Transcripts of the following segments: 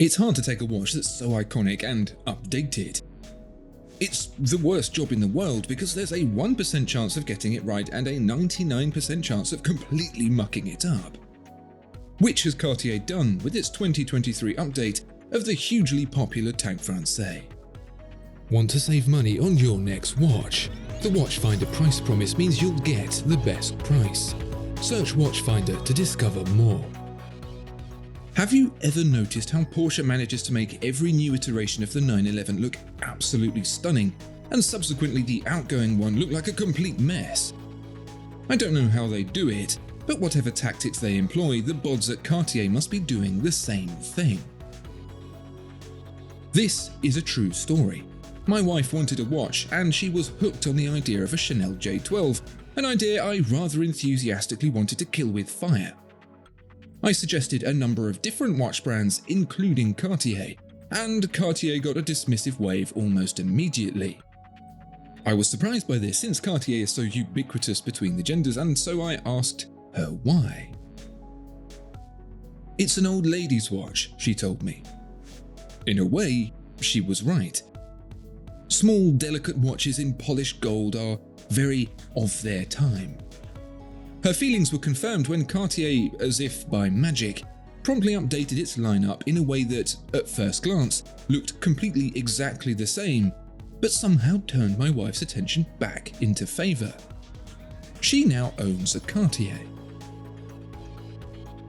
It's hard to take a watch that's so iconic and updated. It's the worst job in the world because there's a 1% chance of getting it right and a 99% chance of completely mucking it up. Which has Cartier done with its 2023 update of the hugely popular Tank Française? Want to save money on your next watch? The Watchfinder price promise means you'll get the best price. Search Watchfinder to discover more. Have you ever noticed how Porsche manages to make every new iteration of the 911 look absolutely stunning, and subsequently the outgoing one look like a complete mess? I don't know how they do it, but whatever tactics they employ, the bods at Cartier must be doing the same thing. This is a true story. My wife wanted a watch, and she was hooked on the idea of a Chanel J12, an idea I rather enthusiastically wanted to kill with fire. I suggested a number of different watch brands, including Cartier, and Cartier got a dismissive wave almost immediately. I was surprised by this since Cartier is so ubiquitous between the genders, and so I asked her why. "It's an old lady's watch," she told me. In a way, she was right. Small, delicate watches in polished gold are very of their time. Her feelings were confirmed when Cartier, as if by magic, promptly updated its lineup in a way that, at first glance, looked completely exactly the same, but somehow turned my wife's attention back into favour. She now owns a Cartier.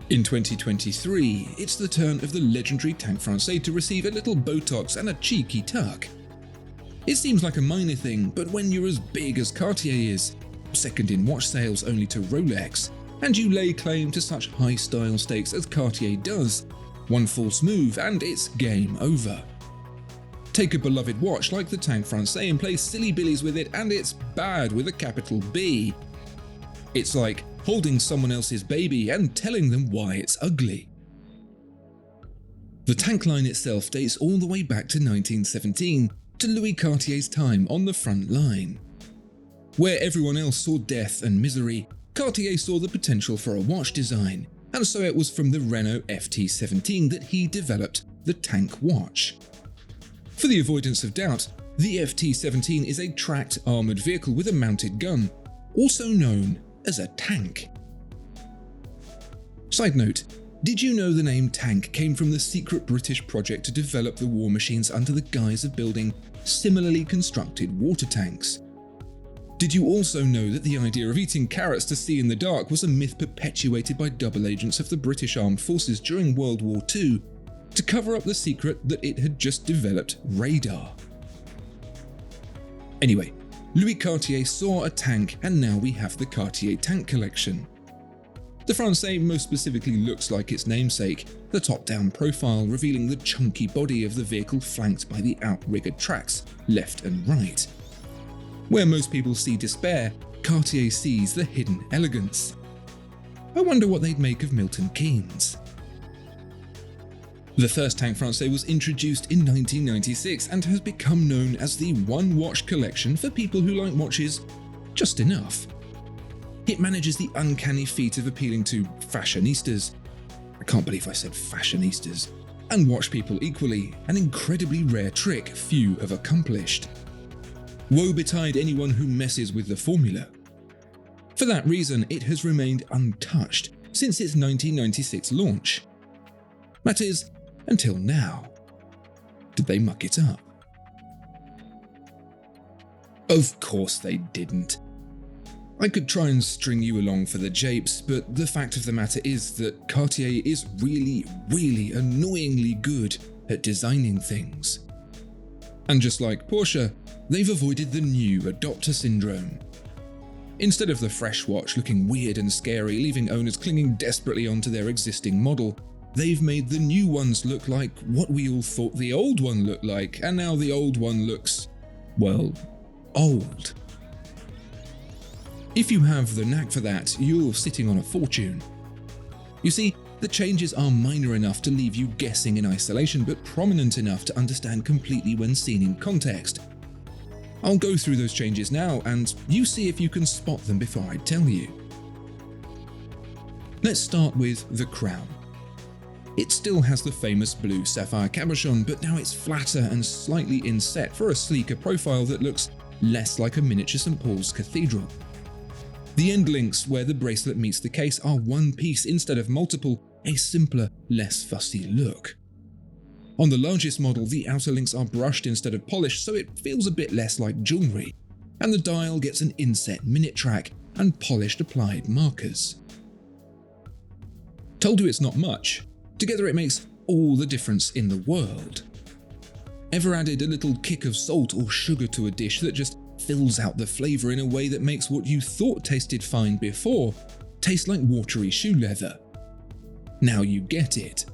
In 2023, it's the turn of the legendary Tank Française to receive a little Botox and a cheeky tuck. It seems like a minor thing, but when you're as big as Cartier is, second in watch sales only to Rolex, and you lay claim to such high style stakes as Cartier does, one false move and it's game over. Take a beloved watch like the Tank Française and play silly billies with it and it's bad with a capital B. It's like holding someone else's baby and telling them why it's ugly. The Tank line itself dates all the way back to 1917, to Louis Cartier's time on the front line. Where everyone else saw death and misery, Cartier saw the potential for a watch design, and so it was from the Renault FT17 that he developed the Tank watch. For the avoidance of doubt, the FT17 is a tracked armoured vehicle with a mounted gun, also known as a tank. Side note, did you know the name Tank came from the secret British project to develop the war machines under the guise of building similarly constructed water tanks? Did you also know that the idea of eating carrots to see in the dark was a myth perpetuated by double agents of the British Armed Forces during World War II to cover up the secret that it had just developed radar? Anyway, Louis Cartier saw a tank and now we have the Cartier tank collection. The Française most specifically looks like its namesake, the top-down profile revealing the chunky body of the vehicle flanked by the outriggered tracks left and right. Where most people see despair, Cartier sees the hidden elegance. I wonder what they'd make of Milton Keynes. The first Tank Française was introduced in 1996 and has become known as the one watch collection for people who like watches just enough. It manages the uncanny feat of appealing to fashionistas, I can't believe I said fashionistas, and watch people equally, an incredibly rare trick few have accomplished. Woe betide anyone who messes with the formula. For that reason, it has remained untouched since its 1996 launch. That is, until now. Did they muck it up? Of course they didn't. I could try and string you along for the japes, but the fact of the matter is that Cartier is really, really annoyingly good at designing things. And just like Porsche, they've avoided the new adopter syndrome. Instead of the fresh watch looking weird and scary, leaving owners clinging desperately onto their existing model, they've made the new ones look like what we all thought the old one looked like, and now the old one looks, well, old. If you have the knack for that, you're sitting on a fortune. You see, the changes are minor enough to leave you guessing in isolation, but prominent enough to understand completely when seen in context. I'll go through those changes now, and you see if you can spot them before I tell you. Let's start with the crown. It still has the famous blue sapphire cabochon, but now it's flatter and slightly inset for a sleeker profile that looks less like a miniature St. Paul's Cathedral. The end links where the bracelet meets the case are one piece instead of multiple, a simpler, less fussy look. On the largest model, the outer links are brushed instead of polished, so it feels a bit less like jewellery, and the dial gets an inset minute track and polished applied markers. Told you it's not much. Together it makes all the difference in the world. Ever added a little kick of salt or sugar to a dish that just fills out the flavour in a way that makes what you thought tasted fine before taste like watery shoe leather? Now you get it.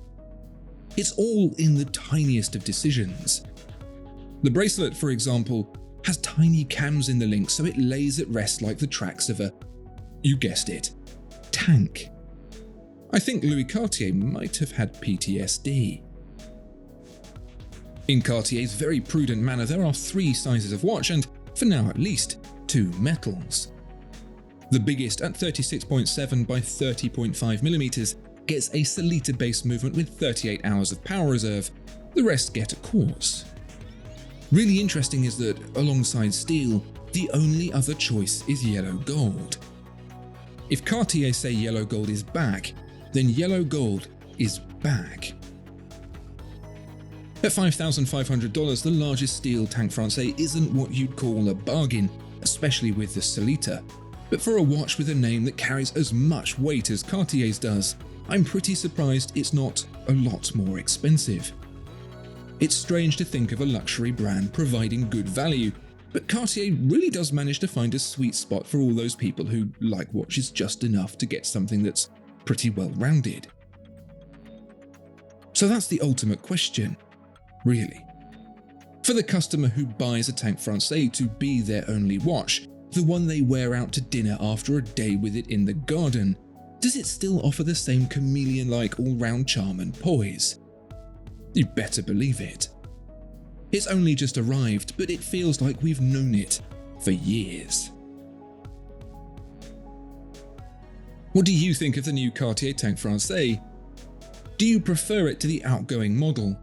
It's all in the tiniest of decisions. The bracelet, for example, has tiny cams in the link so it lays at rest like the tracks of a, you guessed it, tank. I think Louis Cartier might have had PTSD. In Cartier's very prudent manner, there are 3 sizes of watch and, for now at least, 2 metals. The biggest, at 36.7 by 30.5mm, gets a Solita base movement with 38 hours of power reserve. The rest get a quartz. Really interesting is that, alongside steel, the only other choice is yellow gold. If Cartier say yellow gold is back, then yellow gold is back. At $5,500, the largest steel Tank Française isn't what you'd call a bargain, especially with the Solita. But for a watch with a name that carries as much weight as Cartier's does, I'm pretty surprised it's not a lot more expensive. It's strange to think of a luxury brand providing good value, but Cartier really does manage to find a sweet spot for all those people who like watches just enough to get something that's pretty well rounded. So that's the ultimate question, really. For the customer who buys a Tank Française to be their only watch, the one they wear out to dinner after a day with it in the garden, does it still offer the same chameleon-like all-round charm and poise? You better believe it. It's only just arrived, but it feels like we've known it for years. What do you think of the new Cartier Tank Française? Do you prefer it to the outgoing model?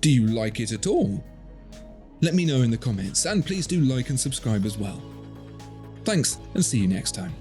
Do you like it at all? Let me know in the comments, and please do like and subscribe as well. Thanks, and see you next time.